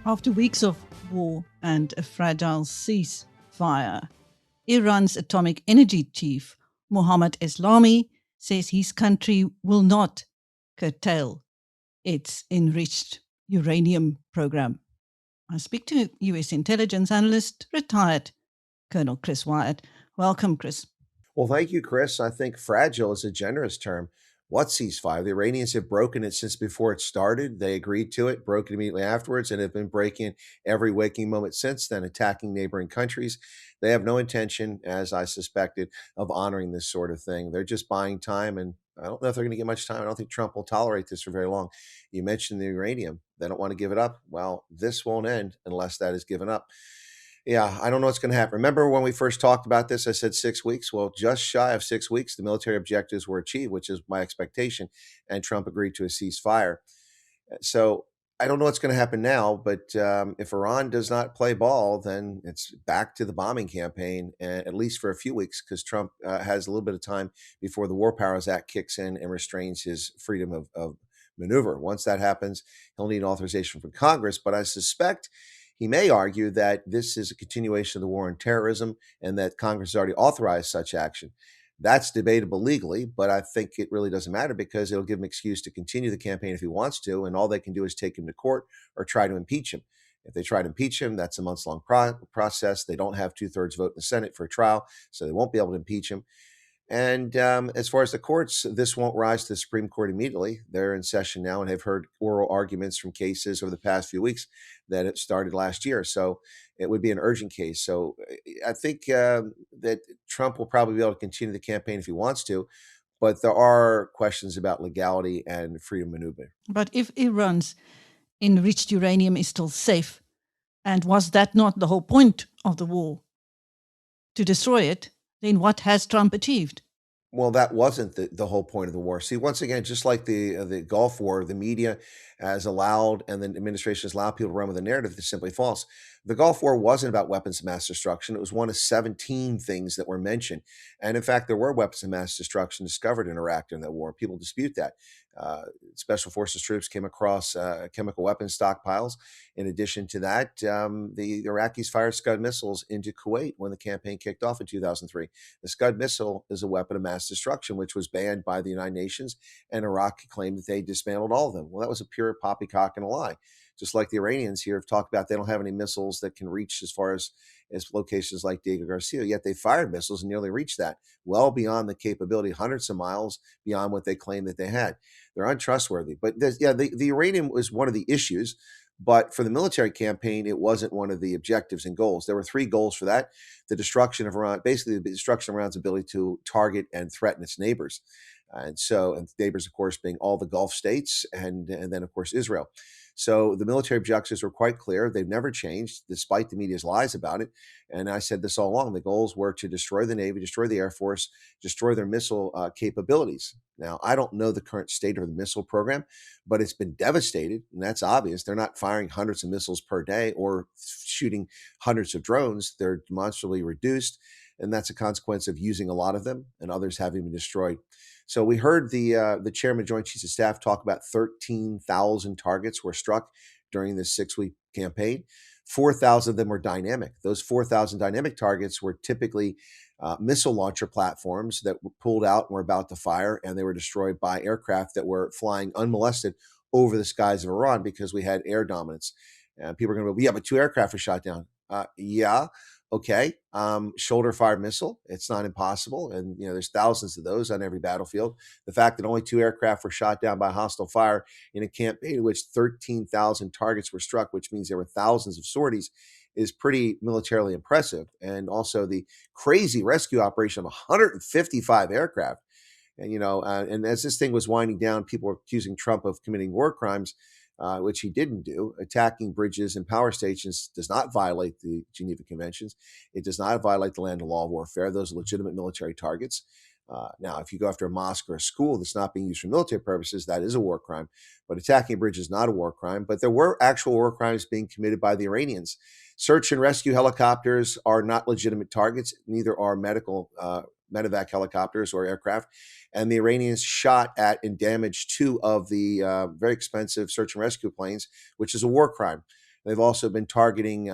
After weeks of war and a fragile ceasefire, Iran's atomic energy chief, Mohammad Eslami, says his country will not curtail its enriched uranium program. I speak to US intelligence analyst, retired Colonel Chris Wyatt. Welcome, Chris. Well, thank you, Chris. I think fragile is a generous term. What ceasefire? The Iranians have broken it since before it started. They agreed to it, broke it immediately afterwards, and have been breaking every waking moment since then, attacking neighboring countries. They have no intention, as I suspected, of honoring this sort of thing. They're just buying time, and I don't know if they're going to get much time. I don't think Trump will tolerate this for very long. You mentioned the uranium. They don't want to give it up. Well, this won't end unless that is given up. Yeah, I don't know what's going to happen. Remember when we first talked about this, I said 6 weeks. Well, just shy of 6 weeks, the military objectives were achieved, which is my expectation, and Trump agreed to a ceasefire. So I don't know what's going to happen now, but if Iran does not play ball, then it's back to the bombing campaign, at least for a few weeks, because Trump has a little bit of time before the War Powers Act kicks in and restrains his freedom of maneuver. Once that happens, he'll need authorization from Congress, but I suspect he may argue that this is a continuation of the war on terrorism and that Congress has already authorized such action. That's debatable legally, but I think it really doesn't matter because it'll give him an excuse to continue the campaign if he wants to, and all they can do is take him to court or try to impeach him. If they try to impeach him, that's a months-long process. They don't have two-thirds vote in the Senate for a trial, so they won't be able to impeach him. And as far as the courts, this won't rise to the Supreme Court immediately. They're in session now and have heard oral arguments from cases over the past few weeks that it started last year. So it would be an urgent case. So I think that Trump will probably be able to continue the campaign if he wants to, but there are questions about legality and freedom of maneuver. But if Iran's enriched uranium is still safe, and was that not the whole point of the war, to destroy it, then what has Trump achieved? Well, that wasn't the whole point of the war. See, once again, just like the Gulf War, the media has allowed and the administration has allowed people to run with a narrative that's simply false. The Gulf War wasn't about weapons of mass destruction. It was one of 17 things that were mentioned. And in fact, there were weapons of mass destruction discovered in Iraq during that war. People dispute that. Special forces troops came across chemical weapons stockpiles. In addition to that, the Iraqis fired Scud missiles into Kuwait when the campaign kicked off in 2003. The Scud missile is a weapon of mass destruction, which was banned by the United Nations, and Iraq claimed that they dismantled all of them. Well, that was a pure poppycock and a lie. Just like the Iranians here have talked about, they don't have any missiles that can reach as far as locations like Diego Garcia, yet they fired missiles and nearly reached that, well beyond the capability, hundreds of miles beyond what they claimed that they had. They're untrustworthy. But the uranium was one of the issues. But for the military campaign, it wasn't one of the objectives and goals. There were three goals for that: the destruction of Iran, basically the destruction of Iran's ability to target and threaten its neighbors. And neighbors, of course, being all the Gulf states and then, of course, Israel. So the military objectives were quite clear. They've never changed, despite the media's lies about it. And I said this all along. The goals were to destroy the Navy, destroy the Air Force, destroy their missile capabilities. Now, I don't know the current state of the missile program, but it's been devastated, and that's obvious. They're not firing hundreds of missiles per day or shooting hundreds of drones. They're demonstrably reduced, and that's a consequence of using a lot of them and others having been destroyed. So we heard the chairman of Joint Chiefs of Staff talk about 13,000 targets were struck during this 6-week campaign. 4,000 of them were dynamic. Those 4,000 dynamic targets were typically missile launcher platforms that were pulled out and were about to fire, and they were destroyed by aircraft that were flying unmolested over the skies of Iran because we had air dominance. And people are going to go, yeah, but 2 aircraft were shot down. Yeah. Okay. Shoulder fired missile. It's not impossible. And, there's thousands of those on every battlefield. The fact that only 2 aircraft were shot down by hostile fire in a campaign in which 13,000 targets were struck, which means there were thousands of sorties, is pretty militarily impressive. And also the crazy rescue operation of 155 aircraft. And, and as this thing was winding down, people were accusing Trump of committing war crimes, which he didn't do. Attacking bridges and power stations does not violate the Geneva Conventions. It does not violate the land of law warfare. Those are legitimate military targets. Now, if you go after a mosque or a school that's not being used for military purposes, that is a war crime. But attacking a bridge is not a war crime. But there were actual war crimes being committed by the Iranians. Search and rescue helicopters are not legitimate targets. Neither are medevac helicopters or aircraft. And the Iranians shot at and damaged 2 of the very expensive search and rescue planes, which is a war crime. They've also been targeting,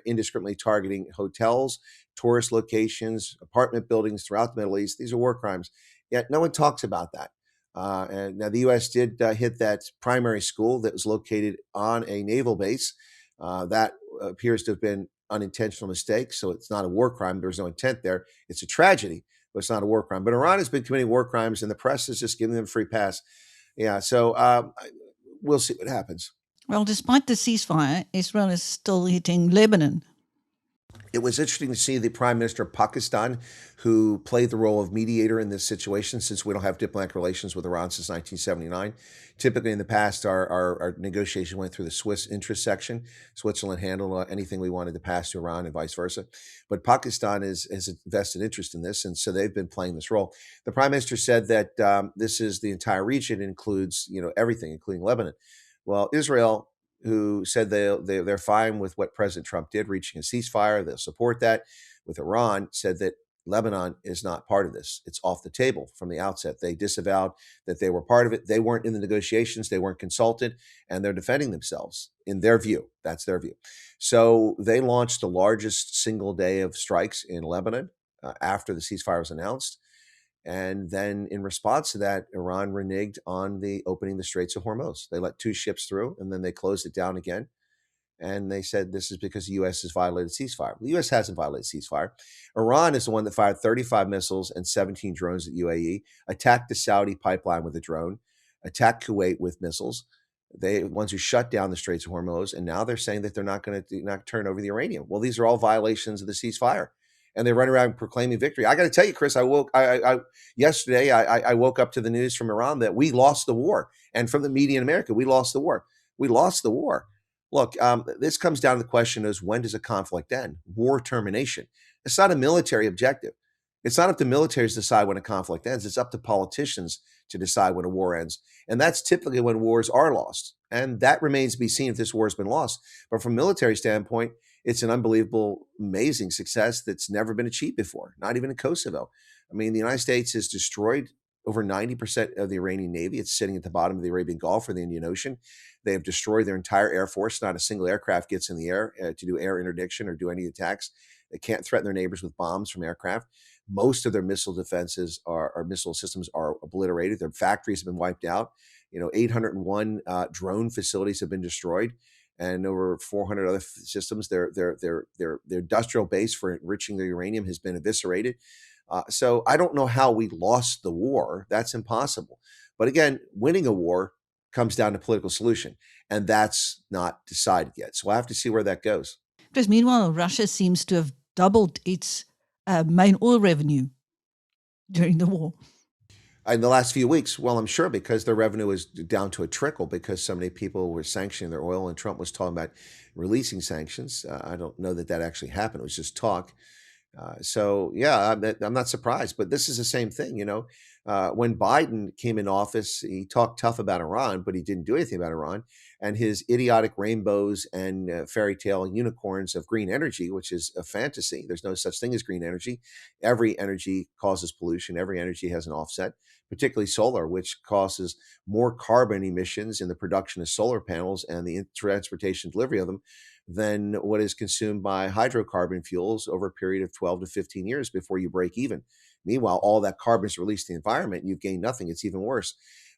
indiscriminately targeting hotels, tourist locations, apartment buildings throughout the Middle East. These are war crimes. Yet no one talks about that. And now the U.S. did hit that primary school that was located on a naval base. That appears to have been unintentional mistake. So it's not a war crime. There was no intent there. It's a tragedy, but it's not a war crime. But Iran has been committing war crimes, and the press is just giving them a free pass. Yeah. So we'll see what happens. Well, despite the ceasefire, Israel is still hitting Lebanon. It was interesting to see the Prime Minister of Pakistan, who played the role of mediator in this situation, since we don't have diplomatic relations with Iran since 1979. Typically, in the past, our negotiation went through the Swiss interest section. Switzerland handled anything we wanted to pass to Iran and vice versa. But Pakistan has a vested interest in this, and so they've been playing this role. The Prime Minister said that this is the entire region, includes everything, including Lebanon. Well, Israel, who said they're fine with what President Trump did, reaching a ceasefire, they'll support that. With Iran, said that Lebanon is not part of this. It's off the table from the outset. They disavowed that they were part of it. They weren't in the negotiations. They weren't consulted, and they're defending themselves in their view. That's their view. So they launched the largest single day of strikes in Lebanon after the ceasefire was announced. And then in response to that, Iran reneged on the opening the Straits of Hormuz. They let 2 ships through, and then they closed it down again. And they said this is because the U.S. has violated ceasefire. The U.S. hasn't violated ceasefire. Iran is the one that fired 35 missiles and 17 drones at UAE, attacked the Saudi pipeline with a drone, attacked Kuwait with missiles. They the ones who shut down the Straits of Hormuz, and now they're saying that they're not going to turn over the uranium. Well, these are all violations of the ceasefire, and they run around proclaiming victory. I got to tell you, Chris, yesterday I woke up to the news from Iran that we lost the war, and from the media in America, we lost the war. We lost the war. Look, this comes down to the question is, when does a conflict end? War termination. It's not a military objective. It's not up to militaries to decide when a conflict ends. It's up to politicians to decide when a war ends. And that's typically when wars are lost. And that remains to be seen if this war has been lost. But from a military standpoint, it's an unbelievable, amazing success that's never been achieved before, not even in Kosovo. I mean, the United States has destroyed over 90% of the Iranian Navy. It's sitting at the bottom of the Arabian Gulf or the Indian Ocean. They have destroyed their entire Air Force. Not a single aircraft gets in the air to do air interdiction or do any attacks. They can't threaten their neighbors with bombs from aircraft. Most of their missile defenses or missile systems are obliterated. Their factories have been wiped out. 801 drone facilities have been destroyed, and over 400 other systems. Their industrial base for enriching the uranium has been eviscerated. So I don't know how we lost the war. That's impossible. But again, winning a war comes down to political solution, and that's not decided yet. So we'll have to see where that goes. Because meanwhile, Russia seems to have doubled its main oil revenue during the war. In the last few weeks, well, I'm sure because their revenue is down to a trickle because so many people were sanctioning their oil, and Trump was talking about releasing sanctions. I don't know that actually happened. It was just talk. So, yeah, I'm not surprised. But this is the same thing. When Biden came in office, he talked tough about Iran, but he didn't do anything about Iran. And his idiotic rainbows and fairy tale unicorns of green energy, which is a fantasy. There's no such thing as green energy. Every energy causes pollution. Every energy has an offset, particularly solar, which causes more carbon emissions in the production of solar panels and the transportation delivery of them than what is consumed by hydrocarbon fuels over a period of 12 to 15 years before you break even. Meanwhile, all that carbon is released to the environment and you've gained nothing. It's even worse.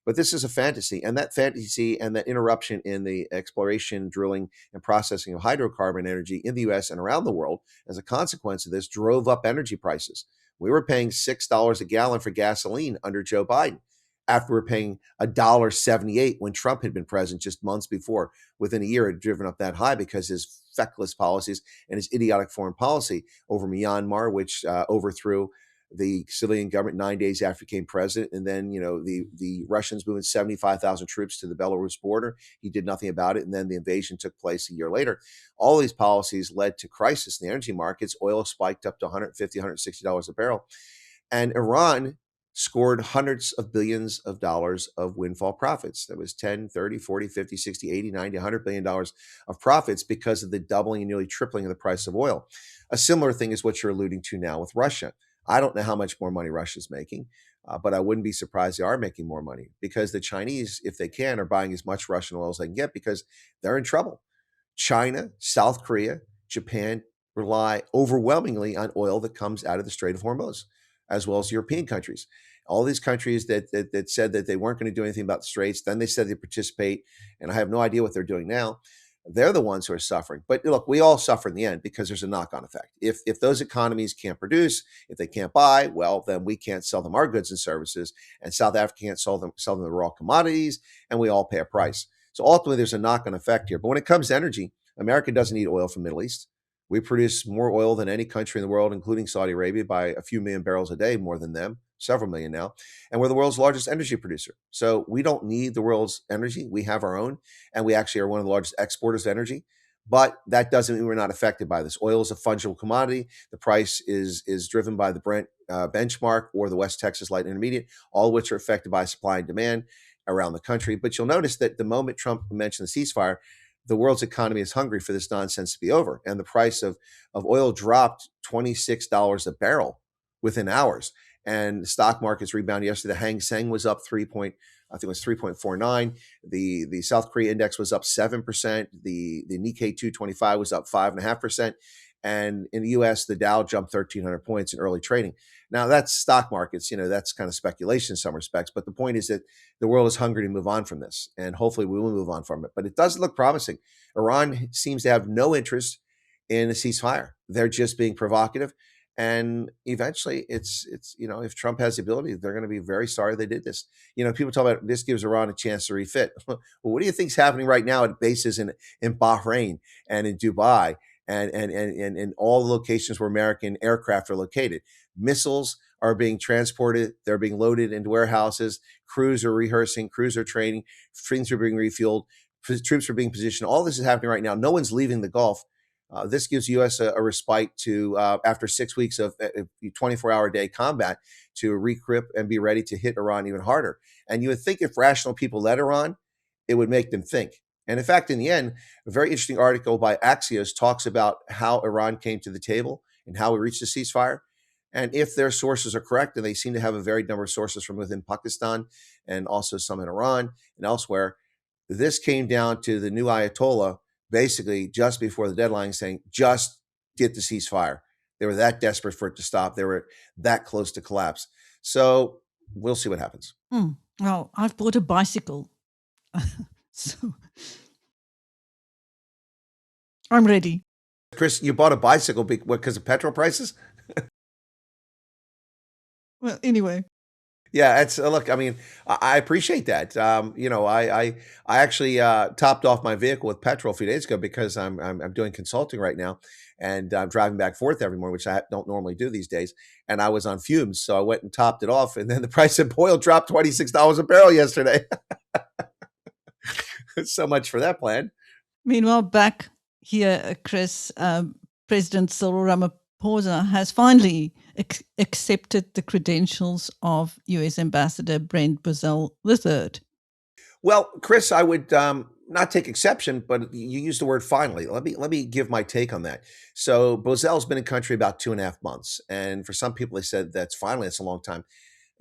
But this is a fantasy, and that fantasy and that interruption in the exploration, drilling, and processing of hydrocarbon energy in the U.S. and around the world as a consequence of this drove up energy prices. We were paying $6 a gallon for gasoline under Joe Biden, after we were paying $1.78 when Trump had been president just months before. Within a year, it had driven up that high because his feckless policies and his idiotic foreign policy over Myanmar, which overthrew the civilian government 9 days after he became president. And then, the Russians moving 75,000 troops to the Belarus border. He did nothing about it. And then the invasion took place a year later. All these policies led to crisis in the energy markets. Oil spiked up to $150, $160 a barrel. And Iran scored hundreds of billions of dollars of windfall profits. That was 10, 30, 40, 50, 60, 80, 90, $100 billion of profits because of the doubling and nearly tripling of the price of oil. A similar thing is what you're alluding to now with Russia. I don't know how much more money Russia's making, but I wouldn't be surprised they are making more money because the Chinese, if they can, are buying as much Russian oil as they can get because they're in trouble. China, South Korea, Japan rely overwhelmingly on oil that comes out of the Strait of Hormuz, as well as European countries. All these countries that said that they weren't going to do anything about the straits, then they said they participate, and I have no idea what they're doing now. They're the ones who are suffering. But look, we all suffer in the end because there's a knock-on effect. If those economies can't produce, if they can't buy, well, then we can't sell them our goods and services, and South Africa can't sell them the raw commodities, and we all pay a price. So ultimately, there's a knock-on effect here. But when it comes to energy, America doesn't need oil from the Middle East. We produce more oil than any country in the world, including Saudi Arabia, by a few million barrels a day, more than them, several million now. And we're the world's largest energy producer. So we don't need the world's energy. We have our own, and we actually are one of the largest exporters of energy. But that doesn't mean we're not affected by this. Oil is a fungible commodity. The price is driven by the Brent benchmark or the West Texas Light Intermediate, all of which are affected by supply and demand around the country. But you'll notice that the moment Trump mentioned the ceasefire, the world's economy is hungry for this nonsense to be over. And the price of oil dropped $26 a barrel within hours. And the stock markets rebounded yesterday. The Hang Seng was up I think it was 3.49. The South Korea index was up 7%. The Nikkei 225 was up 5.5%. And in the US, the Dow jumped 1,300 points in early trading. Now, that's stock markets. That's kind of speculation in some respects. But the point is that the world is hungry to move on from this. And hopefully we will move on from it. But it doesn't look promising. Iran seems to have no interest in a ceasefire. They're just being provocative. And eventually, it's if Trump has the ability, they're going to be very sorry they did this. People talk about this gives Iran a chance to refit. Well, what do you think's happening right now at bases in Bahrain and in Dubai and all the locations where American aircraft are located? Missiles are being transported. They're being loaded into warehouses. Crews are rehearsing. Crews are training. Things are being refueled. Troops are being positioned. All this is happening right now. No one's leaving the Gulf. This gives U.S. a respite to, after 6 weeks of 24-hour-a-day combat, to recruit and be ready to hit Iran even harder. And you would think if rational people led Iran, it would make them think. And in fact, in the end, a very interesting article by Axios talks about how Iran came to the table and how we reached a ceasefire. And if their sources are correct, and they seem to have a varied number of sources from within Pakistan and also some in Iran and elsewhere, this came down to the new Ayatollah basically just before the deadline saying, just get the ceasefire. They were that desperate for it to stop. They were that close to collapse. So we'll see what happens. Well, I've bought a bicycle. So I'm ready. Chris, you bought a bicycle because of petrol prices? Well, anyway. Yeah, it's look. I mean, I appreciate that. I actually topped off my vehicle with petrol a few days ago because I'm doing consulting right now, and I'm driving back and forth every morning, which I don't normally do these days. And I was on fumes, so I went and topped it off, and then the price of oil dropped $26 a barrel yesterday. So much for that plan. Meanwhile, back here, Chris, President Cyril Ramaphosa has finally accepted the credentials of U.S. Ambassador Brent Bozell III. Well, Chris, I would not take exception, but you used the word finally. Let me give my take on that. So Bozell's been in country about 2.5 months, and for some people, they said that's a long time.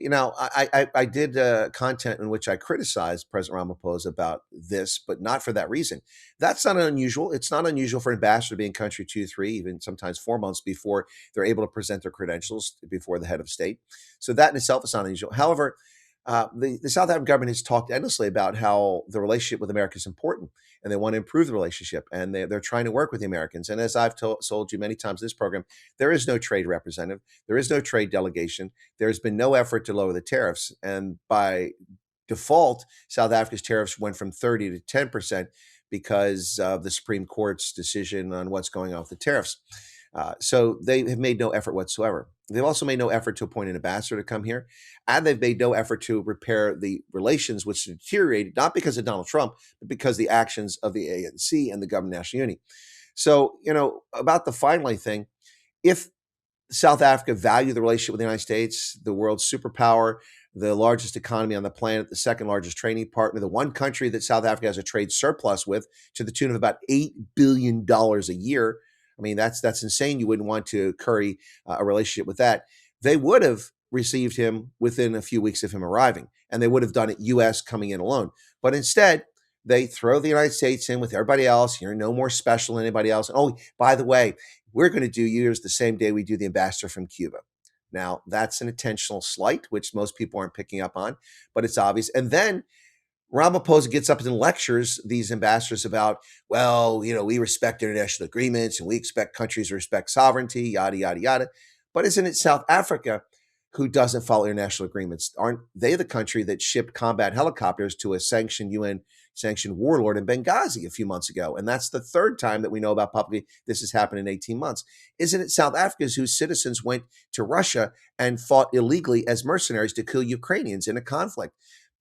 I did content in which I criticized President Ramaphosa about this, but not for that reason. That's not unusual. It's not unusual for an ambassador to be in country 2, 3, even sometimes 4 months before they're able to present their credentials before the head of state. So that in itself is not unusual. However, the South African government has talked endlessly about how the relationship with America is important, and they want to improve the relationship, and they're trying to work with the Americans. And as I've told you many times in this program, there is no trade representative, there is no trade delegation, there's been no effort to lower the tariffs, and by default, South Africa's tariffs went from 30 to 10% because of the Supreme Court's decision on what's going on with the tariffs. So they have made no effort whatsoever. They've also made no effort to appoint an ambassador to come here, and they've made no effort to repair the relations which deteriorated, not because of Donald Trump, but because of the actions of the ANC and the government of national unity. So, about the finally thing, if South Africa valued the relationship with the United States, the world's superpower, the largest economy on the planet, the second largest trading partner, the one country that South Africa has a trade surplus with to the tune of about $8 billion a year. I mean, that's insane. You wouldn't want to curry a relationship with that. They would have received him within a few weeks of him arriving, and they would have done it U.S. coming in alone. But instead, They throw the United States in with everybody else. You're no more special than anybody else. Oh, by the way, we're going to do yours the same day we do the ambassador from Cuba. Now, that's an intentional slight, which most people aren't picking up on, but it's obvious. And then Ramaphosa gets up and lectures these ambassadors about, well, we respect international agreements and we expect countries to respect sovereignty, yada, yada, yada. But isn't it South Africa who doesn't follow international agreements? Aren't they the country that shipped combat helicopters to a UN sanctioned warlord in Benghazi a few months ago? And that's the third time that we know about publicly this has happened in 18 months. Isn't it South Africa whose citizens went to Russia and fought illegally as mercenaries to kill Ukrainians in a conflict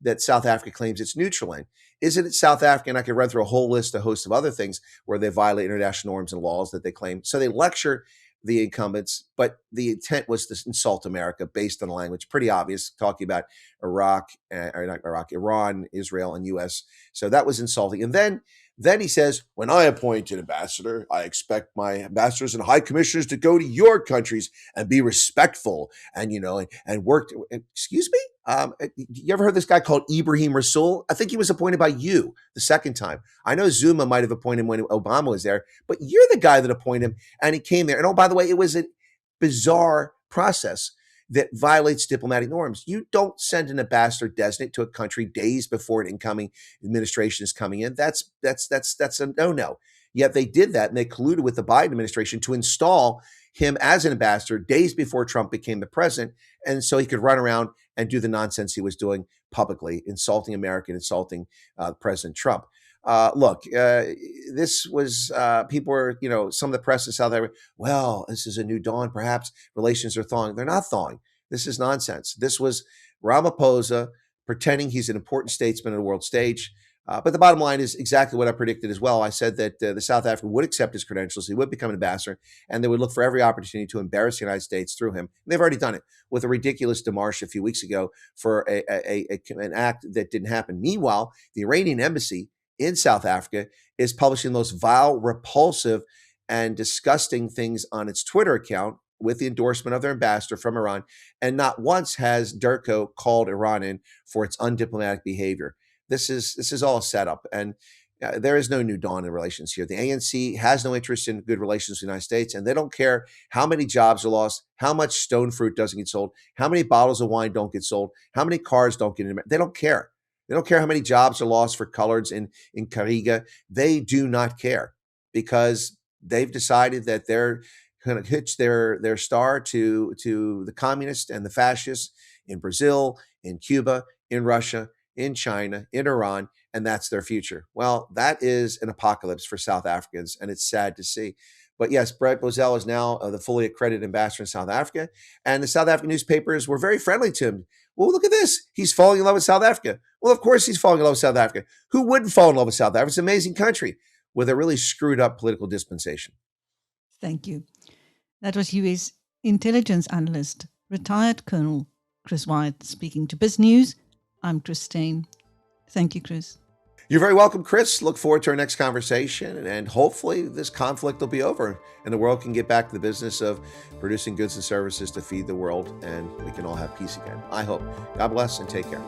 that South Africa claims it's neutral in? Isn't it South Africa, and I could run through a whole list, a host of other things where they violate international norms and laws that they claim. So they lecture the incumbents, but the intent was to insult America based on the language. Pretty obvious, talking about Iran, Israel, and U.S. So that was insulting. And then he says, when I appoint an ambassador, I expect my ambassadors and high commissioners to go to your countries and be respectful and, and work. Excuse me? You ever heard this guy called Ibrahim Rasool? I think he was appointed by you the second time. I know Zuma might have appointed him when Obama was there, but you're the guy that appointed him, and he came there. And oh, by the way, it was a bizarre process that violates diplomatic norms. You don't send an ambassador designate to a country days before an incoming administration is coming in. That's a no-no. Yet they did that, and they colluded with the Biden administration to install him as an ambassador days before Trump became the president, and so he could run around and do the nonsense he was doing publicly, insulting America, insulting President Trump. This was, people were, some of the press in South Africa, well, this is a new dawn. Perhaps relations are thawing. They're not thawing. This is nonsense. This was Ramaphosa pretending he's an important statesman on the world stage. But the bottom line is exactly what I predicted as well. I said that the South African would accept his credentials. He would become an ambassador, and they would look for every opportunity to embarrass the United States through him. And they've already done it with a ridiculous démarche a few weeks ago for an act that didn't happen. Meanwhile, the Iranian embassy in South Africa is publishing the most vile, repulsive, and disgusting things on its Twitter account with the endorsement of their ambassador from Iran. And not once has Durko called Iran in for its undiplomatic behavior. This is all a setup, and there is no new dawn in relations here. The ANC has no interest in good relations with the United States, and they don't care how many jobs are lost, how much stone fruit doesn't get sold, how many bottles of wine don't get sold, how many cars don't get in. They don't care. They don't care how many jobs are lost for coloreds in Kariga. They do not care because they've decided that they're going to hitch their star to the communists and the fascists in Brazil, in Cuba, in Russia, in China, in Iran, and that's their future. Well, that is an apocalypse for South Africans, and it's sad to see. But yes, Brent Bozell is now the fully accredited ambassador in South Africa, and the South African newspapers were very friendly to him. Well, look at this. He's falling in love with South Africa. Well, of course he's falling in love with South Africa. Who wouldn't fall in love with South Africa? It's an amazing country with a really screwed up political dispensation. Thank you. That was U.S. intelligence analyst, retired Colonel Chris Wyatt, speaking to Biz News. I'm Chris Steyn. Thank you, Chris. You're very welcome, Chris. Look forward to our next conversation, and hopefully this conflict will be over and the world can get back to the business of producing goods and services to feed the world, and we can all have peace again. I hope. God bless and take care.